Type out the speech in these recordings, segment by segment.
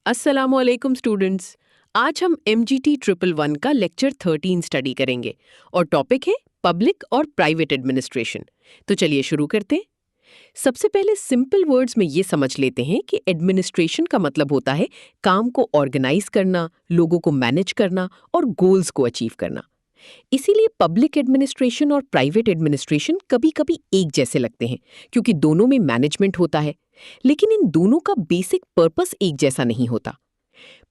अस्सलामुअलैकुम स्टूडेंट्स। आज हम MGT 111 का लेक्चर 13 स्टडी करेंगे और टॉपिक है पब्लिक और प्राइवेट एडमिनिस्ट्रेशन। तो चलिए शुरू करते हैं। सबसे पहले सिंपल वर्ड्स में ये समझ लेते हैं कि एडमिनिस्ट्रेशन का मतलब होता है काम को ऑर्गेनाइज करना, लोगों को मैनेज करना और गोल्स को अचीव करना। इसीलिए पब्लिक एडमिनिस्ट्रेशन और प्राइवेट एडमिनिस्ट्रेशन कभी-कभी एक जैसे लगते हैं क्योंकि दोनों में मैनेजमेंट होता है, लेकिन इन दोनों का बेसिक पर्पस एक जैसा नहीं होता।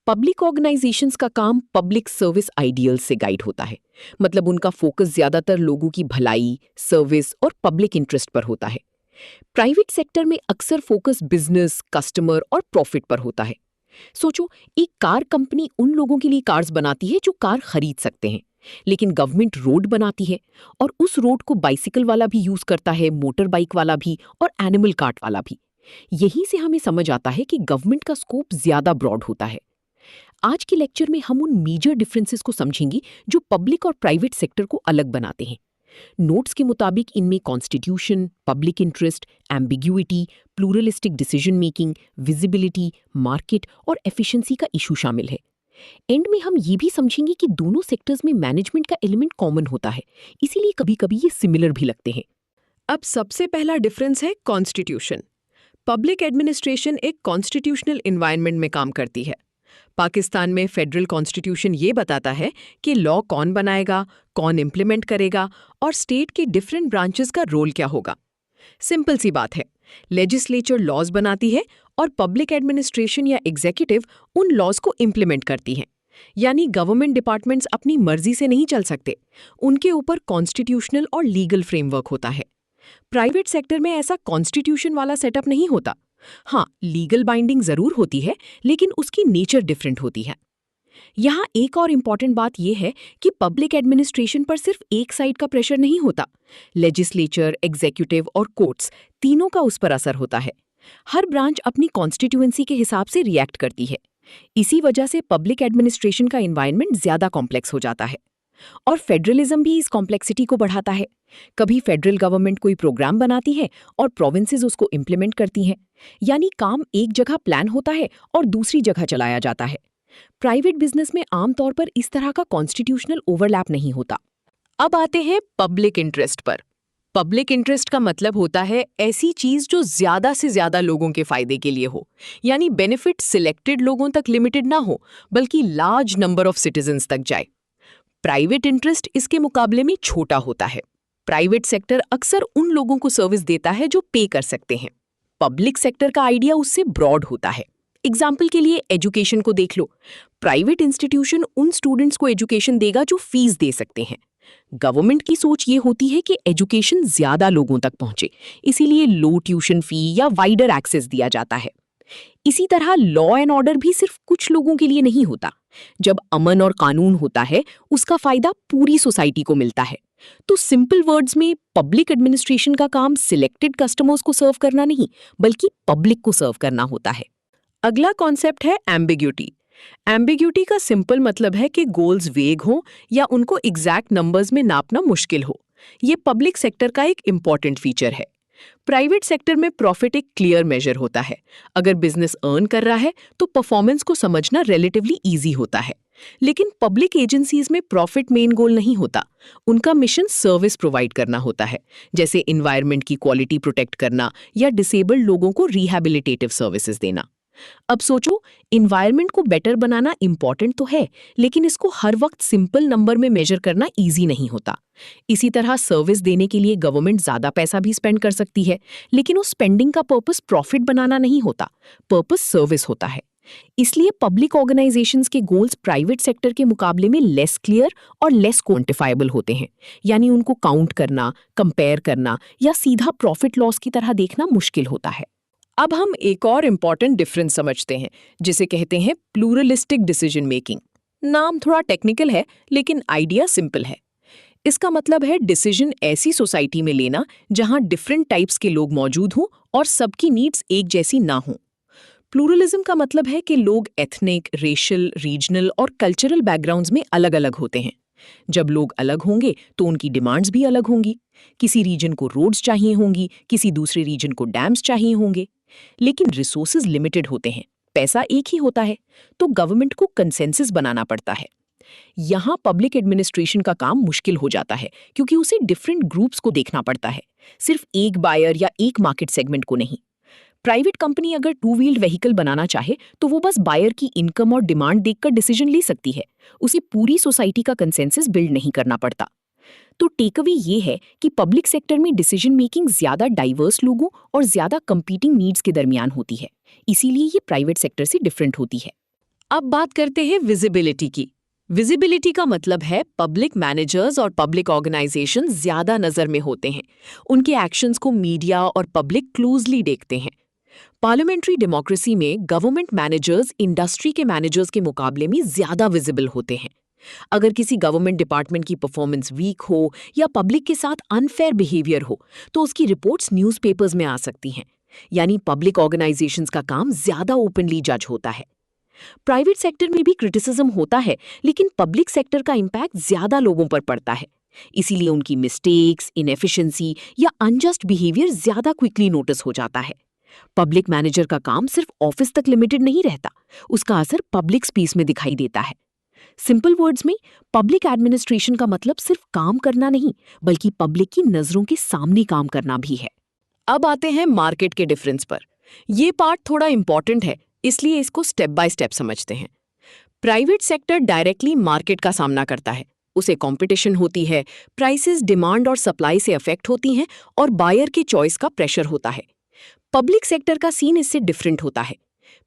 पब्लिक ऑर्गेनाइजेशंस का काम पब्लिक सर्विस आइडियल्स से गाइड होता है, मतलब उनका फोकस ज्यादातर लोगों की भलाई, सर्विस और पब्लिक इंटरेस्ट पर होता है। प्राइवेट सेक्टर में अक्सर फोकस बिजनेस, कस्टमर और प्रॉफिट पर होता है। सोचो, एक कार कंपनी उन लोगों के लिए कार्स बनाती है जो कार खरीद सकते हैं, लेकिन गवर्नमेंट रोड बनाती है और उस रोड को बाइसिकल वाला भी यूज करता है, मोटर बाइक वाला भी और एनिमल कार्ट वाला भी। यहीं से हमें समझ आता है कि गवर्नमेंट का स्कोप ज्यादा ब्रॉड होता है। आज के लेक्चर में हम उन मेजर डिफरेंसेस को समझेंगे जो पब्लिक और प्राइवेट सेक्टर को अलग बनाते हैं। नोट्स के मुताबिक इनमें constitution, public interest, ambiguity, pluralistic decision making, visibility, market और एफिशिएंसी का इशू शामिल है। एंड में हम ये भी समझेंगे कि दोनों सेक्टर्स में मैनेजमेंट का एलिमेंट कॉमन होता है, इसीलिए कभी-कभी ये सिमिलर भी लगते हैं। अब सबसे पहला डिफरेंस है कॉन्स्टिट्यूशन। पब्लिक एडमिनिस्ट्रेशन एक कॉन्स्टिट्यूशनल एनवायरनमेंट में काम करती है। पाकिस्तान में फेडरल कॉन्स्टिट्यूशन ये बताता है कि लॉ कौन बनाएगा, कौन इम्प्लीमेंट करेगा और स्टेट के डिफरेंट ब्रांचेस का रोल क्या होगा। सिंपल सी बात है, लेजिस्लेचर लॉज बनाती है और पब्लिक एडमिनिस्ट्रेशन या एग्जीक्यूटिव उन लॉज को इम्प्लीमेंट करती है। यानी गवर्नमेंट डिपार्टमेंट्स अपनी मर्जी से नहीं चल सकते, उनके ऊपर कॉन्स्टिट्यूशनल और लीगल फ्रेमवर्क होता है। प्राइवेट सेक्टर में ऐसा कॉन्स्टिट्यूशन वाला सेटअप नहीं होता। हाँ, लीगल बाइंडिंग जरूर होती है, लेकिन उसकी नेचर डिफरेंट होती है। यहाँ एक और इम्पॉर्टेंट बात यह है कि पब्लिक एडमिनिस्ट्रेशन पर सिर्फ एक साइड का प्रेशर नहीं होता। लेजिस्लेचर, एग्जीक्यूटिव और कोर्ट्स तीनों का उस पर असर होता है। हर ब्रांच अपनी कॉन्स्टिट्यूएंसी के हिसाब से रिएक्ट करती है। इसी वजह से पब्लिक एडमिनिस्ट्रेशन का एनवायरनमेंट ज्यादा कॉम्प्लेक्स हो जाता है। और फेडरलिज्म भी इस कॉम्प्लेक्सिटी को बढ़ाता है। कभी फेडरल गवर्नमेंट कोई प्रोग्राम बनाती है और प्रोविंसेस उसको इम्प्लीमेंट करती हैं, यानी काम एक जगह प्लान होता है और दूसरी जगह चलाया जाता है। प्राइवेट बिजनेस में आमतौर पर इस तरह का कॉन्स्टिट्यूशनल ओवरलैप नहीं होता। अब आते हैं पब्लिक इंटरेस्ट पर। पब्लिक इंटरेस्ट का मतलब होता है ऐसी चीज जो ज्यादा से ज्यादा लोगों के फायदे के लिए हो, यानी बेनिफिट सिलेक्टेड लोगों तक लिमिटेड ना हो, बल्कि लार्ज नंबर ऑफ सिटीजन्स तक जाए। प्राइवेट इंटरेस्ट इसके मुकाबले में छोटा होता है। प्राइवेट सेक्टर अक्सर उन लोगों को सर्विस देता है जो पे कर सकते हैं। पब्लिक सेक्टर का आइडिया उससे ब्रॉड होता है। एग्जाम्पल के लिए एजुकेशन को देख लो। प्राइवेट इंस्टीट्यूशन उन स्टूडेंट्स को एजुकेशन देगा जो फीस दे सकते हैं। गवर्नमेंट की सोच ये होती है कि एजुकेशन ज्यादा लोगों तक पहुंचे, इसीलिए लो ट्यूशन फी या वाइडर एक्सेस दिया जाता है। इसी तरह लॉ एंड ऑर्डर भी सिर्फ कुछ लोगों के लिए नहीं होता। जब अमन और कानून होता है, उसका फायदा पूरी सोसाइटी को मिलता है। तो सिंपल वर्ड्स में पब्लिक एडमिनिस्ट्रेशन का काम सिलेक्टेड कस्टमर्स को सर्व करना नहीं, बल्कि पब्लिक को सर्व करना होता है। अगला कॉन्सेप्ट है एम्बिग्यूटी। एम्बिग्यूटी का सिंपल मतलब है कि गोल्स वेग हों या उनको एग्जैक्ट नंबर्स में नापना मुश्किल हो। ये पब्लिक सेक्टर का एक इंपॉर्टेंट फीचर है। प्राइवेट सेक्टर में प्रॉफिट एक क्लियर मेजर होता है। अगर बिजनेस अर्न कर रहा है तो परफॉर्मेंस को समझना रिलेटिवली इजी होता है। लेकिन पब्लिक एजेंसीज में प्रॉफिट मेन गोल नहीं होता। उनका मिशन सर्विस प्रोवाइड करना होता है, जैसे एनवायरनमेंट की क्वालिटी प्रोटेक्ट करना या डिसेबल्ड लोगों को रिहैबिलिटेटिव सर्विसेज देना। अब सोचो, एनवायरनमेंट को बेटर बनाना इंपॉर्टेंट तो है, लेकिन इसको हर वक्त सिंपल नंबर में मेजर करना इजी नहीं होता। इसी तरह सर्विस देने के लिए गवर्नमेंट ज्यादा पैसा भी स्पेंड कर सकती है, लेकिन उस स्पेंडिंग का पर्पस प्रॉफिट बनाना नहीं होता, पर्पस सर्विस होता है। इसलिए पब्लिक ऑर्गेनाइजेशंस के गोल्स प्राइवेट सेक्टर के मुकाबले में लेस क्लियर और लेस क्वांटिफाइबल होते हैं, यानी उनको काउंट करना, कंपेयर करना या सीधा प्रॉफिट लॉस की तरह देखना मुश्किल होता है। अब हम एक और इम्पॉर्टेंट डिफरेंस समझते हैं, जिसे कहते हैं प्लूरलिस्टिक डिसीजन मेकिंग। नाम थोड़ा टेक्निकल है, लेकिन आइडिया सिंपल है। इसका मतलब है डिसीजन ऐसी सोसाइटी में लेना जहां डिफरेंट टाइप्स के लोग मौजूद हों और सबकी नीड्स एक जैसी ना हों। प्लूरलिज्म का मतलब है कि लोग एथनिक, रेशियल, रीजनल और कल्चरल बैकग्राउंड्स में अलग अलग होते हैं। जब लोग अलग होंगे तो उनकी डिमांड्स भी अलग होंगी। किसी रीजन को रोड्स चाहिए होंगी, किसी दूसरे रीजन को डैम्स चाहिए होंगे। लेकिन रिसोर्सेज लिमिटेड होते हैं। पैसा एक ही होता है, तो गवर्नमेंट को कंसेंसस बनाना पड़ता है। यहाँ पब्लिक एडमिनिस्ट्रेशन का काम मुश्किल हो जाता है क्योंकि उसे डिफरेंट ग्रुप्स को देखना पड़ता है, सिर्फ एक बायर या एक मार्केट सेगमेंट को नहीं। प्राइवेट कंपनी अगर टू व्हील्ड व्हीकल बनाना चाहे तो वो बस बायर की इनकम और डिमांड देखकर डिसीजन ले सकती है, उसे पूरी सोसाइटी का कंसेंसस बिल्ड नहीं करना पड़ता। तो टेकअवे ये है कि पब्लिक सेक्टर में डिसीजन मेकिंग ज्यादा डाइवर्स लोगों और ज्यादा कंपीटिंग नीड्स के दरमियान होती है, इसीलिए ये प्राइवेट सेक्टर से डिफरेंट होती है। अब बात करते हैं विजिबिलिटी की। विजिबिलिटी का मतलब है पब्लिक मैनेजर्स और पब्लिक ऑर्गेनाइजेशन ज्यादा नजर में होते हैं, उनके एक्शंस को मीडिया और पब्लिक क्लोजली देखते हैं। पार्लियामेंट्री डेमोक्रेसी में गवर्नमेंट मैनेजर्स इंडस्ट्री के मैनेजर्स के मुकाबले में ज्यादा विजिबल होते हैं। अगर किसी गवर्नमेंट डिपार्टमेंट की परफॉर्मेंस वीक हो या पब्लिक के साथ अनफेयर बिहेवियर हो तो उसकी रिपोर्ट्स न्यूज़पेपर्स में आ सकती हैं, यानी पब्लिक ऑर्गेनाइजेशंस का काम ज्यादा ओपनली जज होता है। प्राइवेट सेक्टर में भी क्रिटिसिज्म होता है, लेकिन पब्लिक सेक्टर का इम्पैक्ट ज्यादा लोगों पर पड़ता है, इसीलिए उनकी मिस्टेक्स, इनएफिशिएंसी या अनजस्ट बिहेवियर ज्यादा क्विकली नोटिस हो जाता है। पब्लिक मैनेजर का काम सिर्फ ऑफिस तक लिमिटेड नहीं रहता, उसका असर पब्लिक स्पेस में दिखाई देता है। सिंपल वर्ड्स में पब्लिक एडमिनिस्ट्रेशन का मतलब सिर्फ काम करना नहीं, बल्कि पब्लिक की नजरों के सामने काम करना भी है। अब आते हैं मार्केट के डिफरेंस पर। ये पार्ट थोड़ा इंपॉर्टेंट है, इसलिए इसको स्टेप बाय स्टेप समझते हैं। प्राइवेट सेक्टर डायरेक्टली मार्केट का सामना करता है, उसे कंपटीशन होती है, प्राइसेस डिमांड और सप्लाई से अफेक्ट होती हैं और बायर के चॉइस का प्रेशर होता है। पब्लिक सेक्टर का सीन इससे डिफरेंट होता है।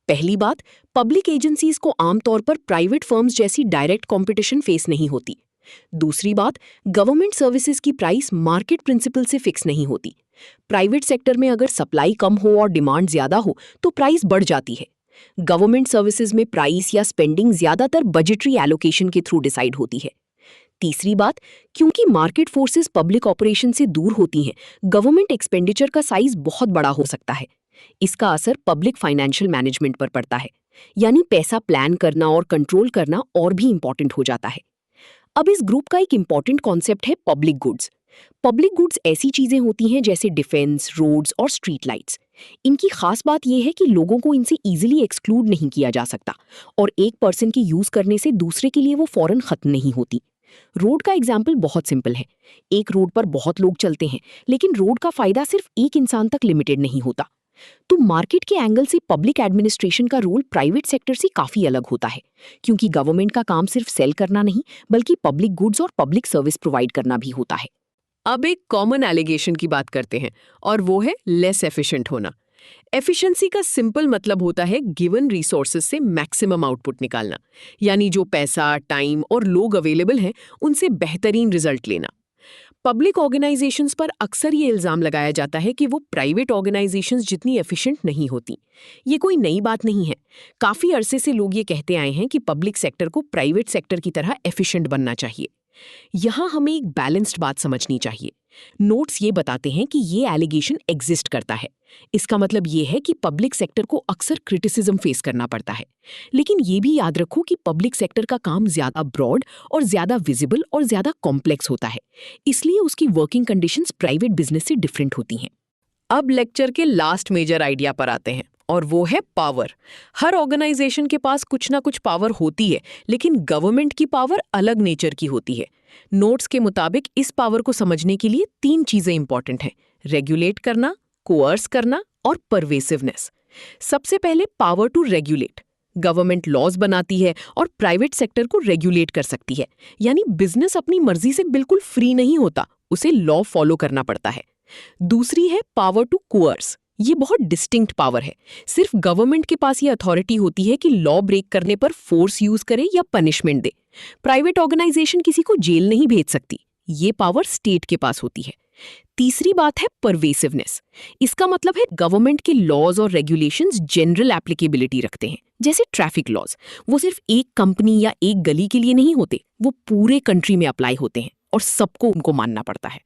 पहली बात, पब्लिक एजेंसीज को आमतौर पर प्राइवेट फर्म्स जैसी डायरेक्ट कंपटीशन फेस नहीं होती। दूसरी बात, गवर्नमेंट सर्विसेज की प्राइस मार्केट प्रिंसिपल से फिक्स नहीं होती। प्राइवेट सेक्टर में अगर सप्लाई कम हो और डिमांड ज्यादा हो तो प्राइस बढ़ जाती है। गवर्नमेंट सर्विसेज में प्राइस या स्पेंडिंग ज्यादातर बजटरी एलोकेशन के थ्रू डिसाइड होती है। तीसरी बात, क्योंकि मार्केट फोर्सेस पब्लिक ऑपरेशन से दूर होती हैं, गवर्नमेंट एक्सपेंडिचर का साइज बहुत बड़ा हो सकता है। इसका असर पब्लिक फाइनेंशियल मैनेजमेंट पर पड़ता है, यानी पैसा प्लान करना और कंट्रोल करना और भी इंपॉर्टेंट हो जाता है। अब इस ग्रुप का एक इंपॉर्टेंट कॉन्सेप्ट है पब्लिक गुड्स। पब्लिक गुड्स ऐसी चीजें होती हैं जैसे डिफेंस, रोड्स और स्ट्रीट लाइट्स। इनकी खास बात यह है कि लोगों को इनसे इजीली एक्सक्लूड नहीं किया जा सकता और एक पर्सन के यूज करने से दूसरे के लिए वो फौरन खत्म नहीं होती। रोड का एग्जाम्पल बहुत सिंपल है। एक रोड पर बहुत लोग चलते हैं, लेकिन रोड का फायदा सिर्फ एक इंसान तक लिमिटेड नहीं होता। तो मार्केट के एंगल से पब्लिक एडमिनिस्ट्रेशन का रोल प्राइवेट सेक्टर से काफी अलग होता है, क्योंकि गवर्नमेंट का काम सिर्फ सेल करना नहीं, बल्कि पब्लिक गुड्स और पब्लिक सर्विस प्रोवाइड करना भी होता है। अब एक कॉमन एलिगेशन की बात करते हैं, और वो है लेस एफिशिएंट होना। एफिशिएंसी का सिंपल मतलब होता है गिवन रिसोर्सेज से मैक्सिमम आउटपुट निकालना, यानी जो पैसा, टाइम और लोग अवेलेबल हैं उनसे बेहतरीन रिजल्ट लेना। पब्लिक ऑर्गेनाइजेशंस पर अक्सर ये इल्जाम लगाया जाता है कि वो प्राइवेट ऑर्गेनाइजेशंस जितनी एफिशिएंट नहीं होती। ये कोई नई बात नहीं है, काफी अरसे से लोग ये कहते आए हैं कि पब्लिक सेक्टर को प्राइवेट सेक्टर की तरह एफिशिएंट बनना चाहिए। यहाँ हमें एक बैलेंस्ड बात समझनी चाहिए। नोट्स ये बताते हैं कि ये एलिगेशन एग्जिस्ट करता है। इसका मतलब ये है कि पब्लिक सेक्टर को अक्सर क्रिटिसिज्म फेस करना पड़ता है, लेकिन ये भी याद रखो कि पब्लिक सेक्टर का काम ज्यादा ब्रॉड और ज्यादा विजिबल और ज्यादा कॉम्प्लेक्स होता है, इसलिए उसकी वर्किंग कंडीशंस प्राइवेट बिजनेस से डिफरेंट होती हैं। अब लेक्चर के लास्ट मेजर आइडिया पर आते हैं, और वो है पावर। हर ऑर्गेनाइजेशन के पास कुछ ना कुछ पावर होती है, लेकिन गवर्नमेंट की पावर अलग नेचर की होती है। नोट्स के मुताबिक इस पावर को समझने के लिए 3 चीजें इंपॉर्टेंट हैं: रेगुलेट करना, कोअर्स करना और परवेसिवनेस। सबसे पहले power to regulate. Government laws बनाती है और प्राइवेट सेक्टर को रेगुलेट कर सकती है, यानी बिजनेस अपनी मर्जी से बिल्कुल फ्री नहीं होता, उसे लॉ फॉलो करना पड़ता है। दूसरी है पावर टू कोअर्स। ये बहुत डिस्टिंक्ट पावर है। सिर्फ गवर्नमेंट के पास ये अथॉरिटी होती है कि लॉ ब्रेक करने पर फोर्स यूज करे या पनिशमेंट दे। प्राइवेट ऑर्गेनाइजेशन किसी को जेल नहीं भेज सकती, ये पावर स्टेट के पास होती है। तीसरी बात है परवेसिवनेस। इसका मतलब है गवर्नमेंट के लॉज और रेगुलेशंस जनरल एप्लीकेबिलिटी रखते हैं, जैसे ट्रैफिक लॉज। वो सिर्फ एक कंपनी या एक गली के लिए नहीं होते, वो पूरे कंट्री में अप्लाई होते हैं और सबको उनको मानना पड़ता है।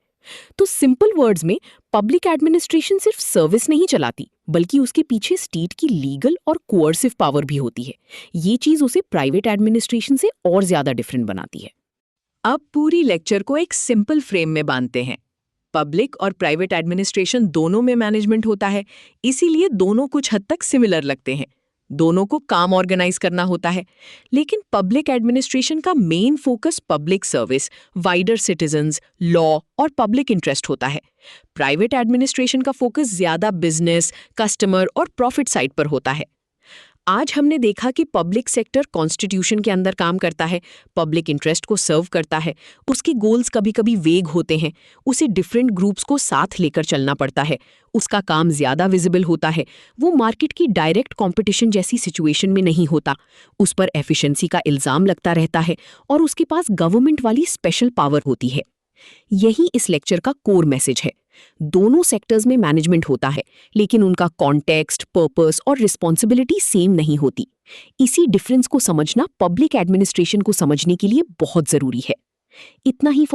तो सिंपल वर्ड्स में पब्लिक एडमिनिस्ट्रेशन सिर्फ सर्विस नहीं चलाती, बल्कि उसके पीछे स्टेट की लीगल और कोअर्सिव पावर भी होती है। ये चीज उसे प्राइवेट एडमिनिस्ट्रेशन से और ज्यादा डिफरेंट बनाती है। अब पूरी लेक्चर को एक सिंपल फ्रेम में बांधते हैं। पब्लिक और प्राइवेट एडमिनिस्ट्रेशन दोनों में मैनेजमेंट होता है, इसीलिए दोनों कुछ हद तक सिमिलर लगते हैं। दोनों को काम ऑर्गेनाइज करना होता है। लेकिन पब्लिक एडमिनिस्ट्रेशन का main focus public service, wider citizens, law और पब्लिक इंटरेस्ट होता है। प्राइवेट एडमिनिस्ट्रेशन का फोकस ज्यादा बिजनेस, कस्टमर और प्रॉफिट साइड पर होता है। आज हमने देखा कि पब्लिक सेक्टर कॉन्स्टिट्यूशन के अंदर काम करता है, पब्लिक इंटरेस्ट को सर्व करता है, उसके गोल्स कभी-कभी वेग होते हैं, उसे डिफरेंट ग्रुप्स को साथ लेकर चलना पड़ता है, उसका काम ज्यादा विजिबल होता है, वो मार्केट की डायरेक्ट कंपटीशन जैसी सिचुएशन में नहीं होता, उस पर एफिशिएंसी का इल्जाम लगता रहता है और उसके पास गवर्नमेंट वाली स्पेशल पावर होती है। यही इस लेक्चर का कोर मैसेज है। दोनों सेक्टर्स में मैनेजमेंट होता है, लेकिन उनका कॉन्टेक्स्ट, पर्पस और रिस्पॉन्सिबिलिटी सेम नहीं होती। इसी डिफरेंस को समझना पब्लिक एडमिनिस्ट्रेशन को समझने के लिए बहुत जरूरी है। इतना ही